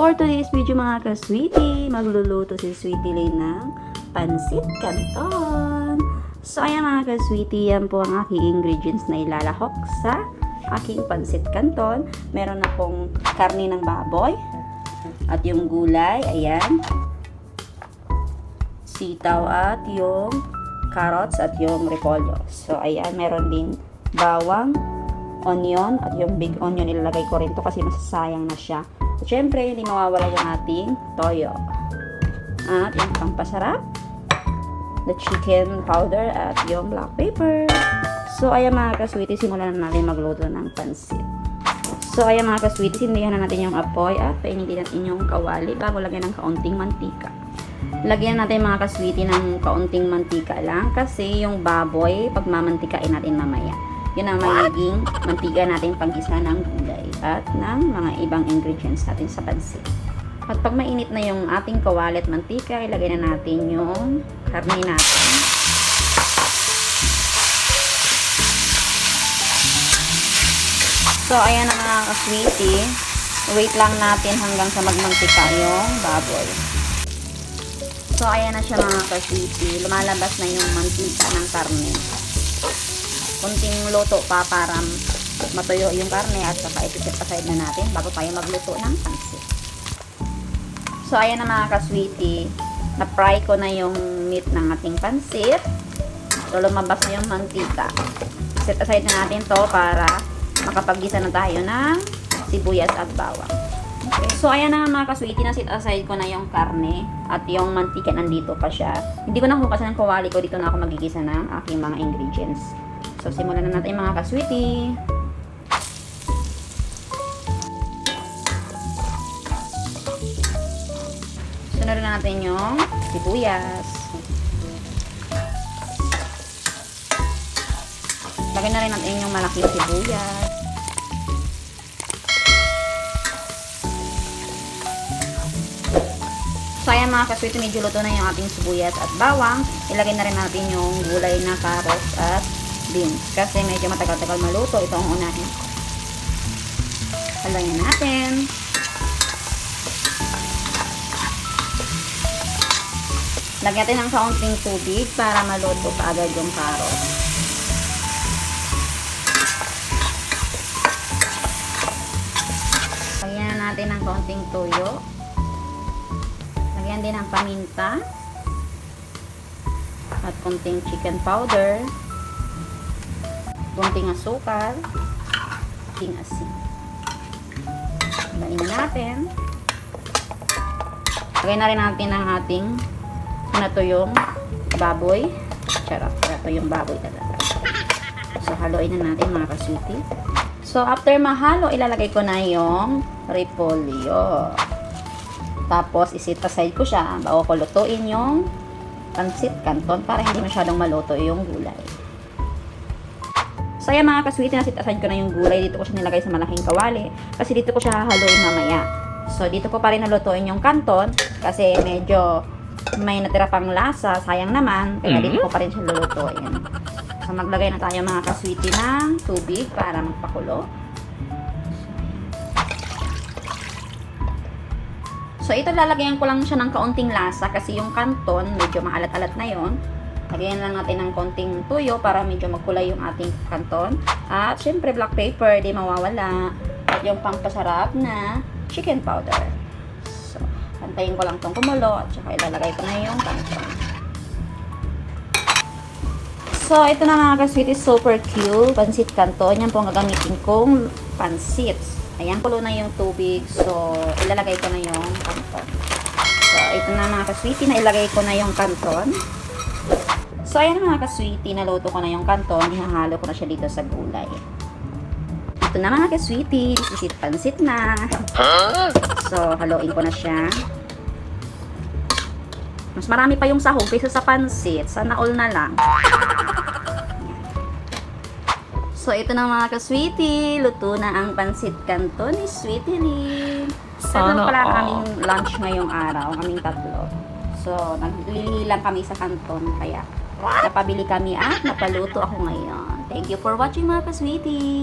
For today's video mga ka-sweetie, magluluto si Sweetie Lane ng pansit canton. So ayan mga ka-sweetie, yan po ang aking ingredients na ilalahok sa aking pansit canton. Meron na pong karne ng baboy at yung gulay, ayan, sitaw at yung carrots at yung repolyo. So ayan, meron din bawang, onion at yung big onion ilalagay ko rin to kasi masasayang na siya. At syempre, hindi mawawala yung ating toyo. At yung pampasarap, the chicken powder at yung black pepper. So, ayan mga ka-sweetie, simulan na natin magluto ng pansit. So, ayan mga ka-sweetie, sindihan na natin yung apoy at painitin natin yung kawali bago lagyan ng kaunting mantika. Lagyan natin mga ka-sweetie ng kaunting mantika lang kasi yung baboy, pagmamantikain natin mamaya. Yun ang magiging mantika natin pag-isa ng gulay at ng mga ibang ingredients natin sa pansit. At pag mainit na yung ating kawali at mantika, ilagay na natin yung karne natin. So, ayan na mga ka-sweetie. Wait lang natin hanggang sa magmantika yung baboy. So, ayan na siya mga ka-sweetie. Lumalabas na yung mantika ng karne. Kunting luto pa para matuyo yung karne at saka iti-set aside na natin bago tayo magluto ng pansit. So, ayan na mga ka-sweetie. Na-fry ko na yung meat ng ating pansit. So, lumabas na yung mantika. Set aside na natin to para makapag-gisa na tayo ng sibuyas at bawang. Okay. So, ayan na mga ka-sweetie. Na-set aside ko na yung karne at yung mantika nandito pa siya. Hindi ko na hukasan ng kawali ko. Dito na ako magigisa ng aking mga ingredients. So, simulan na natin mga ka-sweetie. Sunod na natin yung sibuyas. Lagyan na rin natin yung malaking sibuyas. So, ayan mga ka-sweetie, medyo luto na yung ating sibuyas at bawang. Ilagay na rin natin yung gulay na carrots at beans. Kasi medyo matagal-tagal maluto. Ito ang unahin. Haluin natin. Lagyan natin ng kaunting tubig para maluto kaagad yung carrots. Lagyan natin ng kaunting toyo. Lagyan din ng paminta. At konting chicken powder. Konting asukal, konting asin. Lagyan natin. Lagyan na rin natin ang ating natuyong baboy. Charot, natuyong baboy talaga. So, haluin na natin mga ka-sweetie. So, after mahalo, ilalagay ko na yung repolyo. Tapos, isit aside ko siya bago ko lutuin yung pansit canton para hindi masyadong maluto yung gulay. So, ayan mga ka-sweetie, nasit aside ko na yung gulay. Dito ko siya nilagay sa malaking kawali. Kasi dito ko siya hahaluin mamaya. So, dito ko pa rin nalutuin yung canton. Kasi medyo may natira pang lasa. Sayang naman. Kaya dito ko pa rin siya lulutuin. So, maglagay na tayo mga ka-sweetie ng tubig para magpakulo. So, ito lalagyan ko lang siya ng kaunting lasa. Kasi yung canton, medyo maalat-alat na yon. Lagyan lang natin ng konting tuyo para medyo magkulay yung ating canton. At syempre black pepper, di mawawala. At yung pampasarap na chicken powder. So, pantayin ko lang tong kumulo at saka ilalagay ko na yung canton. So, ito na mga ka-sweetie, super cute. Pansit canton. Yan po ang gagamitin kong pansit. Ayan, kulo na yung tubig. So, ilalagay ko na yung canton. So, ito na mga ka-sweetie, na ilagay ko na yung canton. So, ayan mga ka-sweetie, naluto ko na yung canton, ihahalo ko na siya dito sa gulay. Ito na mga ka-sweetie, this is pansit na. So, haluin ko na siya. Mas marami pa yung sahog kaysa sa pansit. Sana all na lang. So, ito na mga ka-sweetie, luto na ang pansit canton ni Sweetie Lane. Tatlo pala kaming lunch ngayong araw, kaming tatlo. So, naglili lang kami sa canton, kaya napabili kami at napaluto ako ngayon. Thank you for watching mga ka-sweetie!